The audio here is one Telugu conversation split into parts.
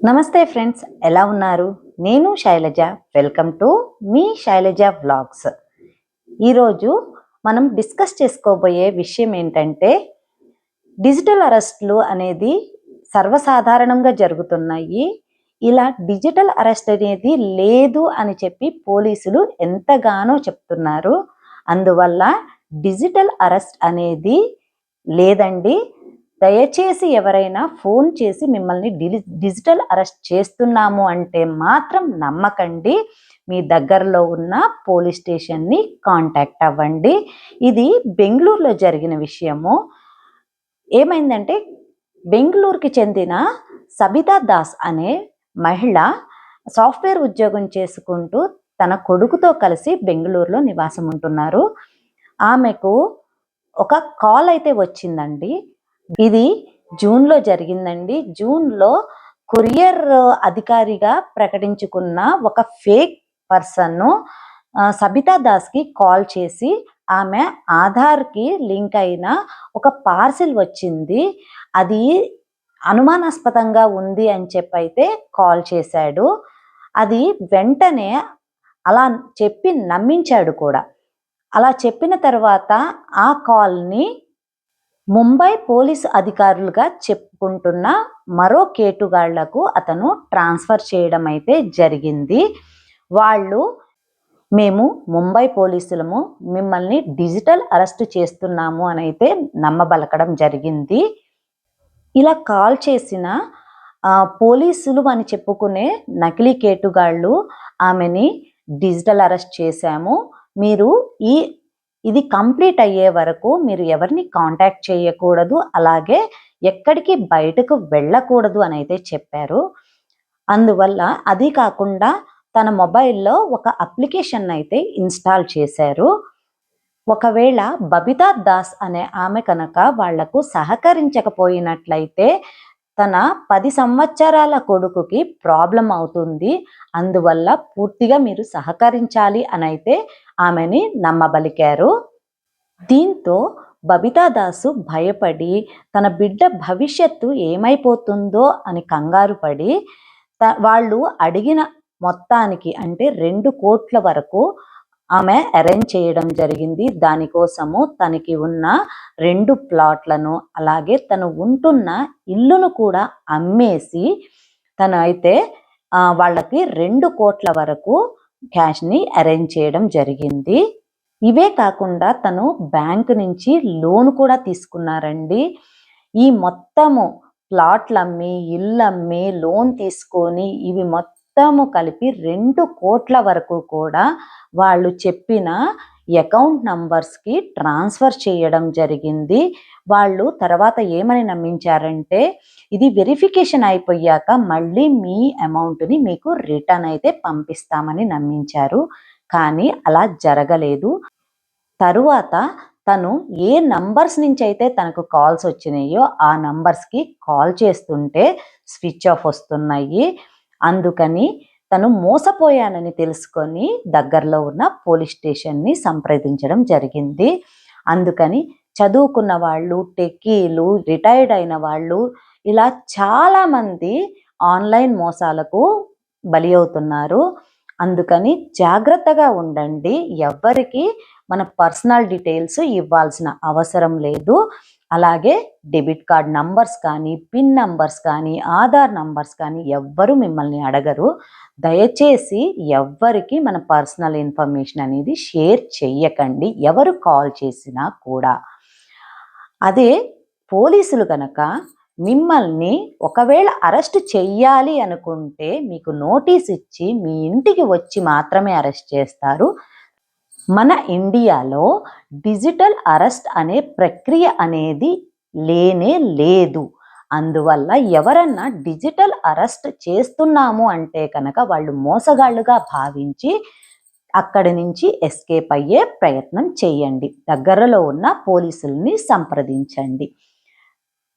నమస్తే ఫ్రెండ్స్, ఎలా ఉన్నారు? నేను శైలజ. వెల్కమ్ టు మీ శైలజ వ్లాగ్స్. ఈరోజు మనం డిస్కస్ చేసుకోబోయే విషయం ఏంటంటే, డిజిటల్ అరెస్టులు అనేది సర్వసాధారణంగా జరుగుతున్నాయి. ఇలా డిజిటల్ అరెస్ట్ అనేది లేదు అని చెప్పి పోలీసులు ఎంతగానో చెప్తున్నారు. అందువల్ల డిజిటల్ అరెస్ట్ అనేది లేదండి. దయచేసి ఎవరైనా ఫోన్ చేసి మిమ్మల్ని డిజిటల్ అరెస్ట్ చేస్తున్నాము అంటే మాత్రం నమ్మకండి. మీ దగ్గరలో ఉన్న పోలీస్ స్టేషన్ని కాంటాక్ట్ అవ్వండి. ఇది బెంగళూరులో జరిగిన విషయము. ఏమైందంటే, బెంగళూరుకి చెందిన సబితా దాస్ అనే మహిళ సాఫ్ట్వేర్ ఉద్యోగం చేసుకుంటూ తన కొడుకుతో కలిసి బెంగళూరులో నివాసం ఉంటున్నారు. ఆమెకు ఒక కాల్ అయితే వచ్చిందండి. ఇది జూన్లో జరిగిందండి. జూన్లో కొరియర్ అధికారిగా ప్రకటించుకున్న ఒక ఫేక్ పర్సన్ సబితా దాస్కి కాల్ చేసి ఆమె ఆధార్కి లింక్ అయిన ఒక పార్సిల్ వచ్చింది, అది అనుమానాస్పదంగా ఉంది అని చెప్పైతే కాల్ చేశాడు. అది వెంటనే అలా చెప్పి నమ్మించాడు కూడా. అలా చెప్పిన తర్వాత ఆ కాల్ని ముంబై పోలీసు అధికారులుగా చెప్పుకుంటున్న మరో కేటుగాళ్లకు అతను ట్రాన్స్ఫర్ చేయడం అయితే జరిగింది. వాళ్ళు, మేము ముంబై పోలీసులము, మిమ్మల్ని డిజిటల్ అరెస్ట్ చేస్తున్నాము అని అయితే నమ్మబలకడం జరిగింది. ఇలా కాల్ చేసిన పోలీసులు అని చెప్పుకునే నకిలీ కేటుగాళ్ళు ఆమెని డిజిటల్ అరెస్ట్ చేశాము, మీరు ఇది కంప్లీట్ అయ్యే వరకు మీరు ఎవరిని కాంటాక్ట్ చేయకూడదు, అలాగే ఎక్కడికి బయటకు వెళ్ళకూడదు అని అయితే చెప్పారు. అందువల్ల అది కాకుండా తన మొబైల్లో ఒక అప్లికేషన్ అయితే ఇన్స్టాల్ చేశారు. ఒకవేళ బబితా దాస్ అనే ఆమె కనుక వాళ్లకు సహకరించకపోయినట్లయితే తన 10 సంవత్సరాల కొడుకుకి ప్రాబ్లం అవుతుంది, అందువల్ల పూర్తిగా మీరు సహకరించాలి అని అయితే ఆమెని నమ్మబలికారు. దీంతో బబితా దాసు భయపడి తన బిడ్డ భవిష్యత్తు ఏమైపోతుందో అని కంగారు పడి వాళ్ళు అడిగిన మొత్తానికి అంటే 2 కోట్ల వరకు ఆమె అరేంజ్ చేయడం జరిగింది. దానికోసము తనకి ఉన్న 2 ప్లాట్లను అలాగే తను ఉంటున్న ఇల్లును కూడా అమ్మేసి తను అయితే వాళ్ళకి 2 కోట్ల వరకు క్యాష్ని అరేంజ్ చేయడం జరిగింది. ఇవే కాకుండా తను బ్యాంకు నుంచి లోన్ కూడా తీసుకున్నారండి. ఈ మొత్తము ప్లాట్లు అమ్మి, ఇల్లు అమ్మి, లోన్ తీసుకొని ఇవి మొత్తము కలిపి 2 కోట్ల వరకు కూడా వాళ్ళు చెప్పిన అకౌంట్ నంబర్స్కి ట్రాన్స్ఫర్ చేయడం జరిగింది. వాళ్ళు తర్వాత ఏమని నమ్మించారంటే, ఇది వెరిఫికేషన్ అయిపోయాక మళ్ళీ మీ అమౌంట్ని మీకు రిటర్న్ అయితే పంపిస్తామని నమ్మించారు. కానీ అలా జరగలేదు. తరువాత తను ఏ నంబర్స్ నుంచి అయితే తనకు కాల్స్ వచ్చినాయో ఆ నంబర్స్కి కాల్ చేస్తుంటే స్విచ్ ఆఫ్ వస్తున్నాయి. అందుకని తను మోసపోయానని తెలుసుకొని దగ్గరలో ఉన్న పోలీస్ స్టేషన్ని సంప్రదించడం జరిగింది. అందుకని చదువుకున్న వాళ్ళు, టెక్కీలు, రిటైర్డ్ అయిన వాళ్ళు ఇలా చాలామంది ఆన్లైన్ మోసాలకు బలి అవుతున్నారు. అందుకని జాగ్రత్తగా ఉండండి. ఎవ్వరికి మన పర్సనల్ డీటెయిల్స్ ఇవ్వాల్సిన అవసరం లేదు. అలాగే డెబిట్ కార్డ్ నంబర్స్ కానీ, పిన్ నంబర్స్ కానీ, ఆధార్ నంబర్స్ కానీ ఎవ్వరు మిమ్మల్ని అడగరు. దయచేసి ఎవ్వరికి మన పర్సనల్ ఇన్ఫర్మేషన్ అనేది షేర్ చెయ్యకండి, ఎవరు కాల్ చేసినా కూడా. అదే పోలీసులు కనుక మిమ్మల్ని ఒకవేళ అరెస్ట్ చెయ్యాలి అనుకుంటే మీకు నోటీస్ ఇచ్చి మీ ఇంటికి వచ్చి మాత్రమే అరెస్ట్ చేస్తారు. మన ఇండియాలో డిజిటల్ అరెస్ట్ అనే ప్రక్రియ అనేది లేనే లేదు. అందువల్ల ఎవరన్నా డిజిటల్ అరెస్ట్ చేస్తున్నాము అంటే కనుక వాళ్ళు మోసగాళ్ళుగా భావించి అక్కడి నుంచి ఎస్కేప్ అయ్యే ప్రయత్నం చేయండి. దగ్గరలో ఉన్న పోలీసుల్ని సంప్రదించండి.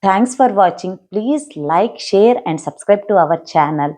Thanks for watching. Please like, share and subscribe to our channel.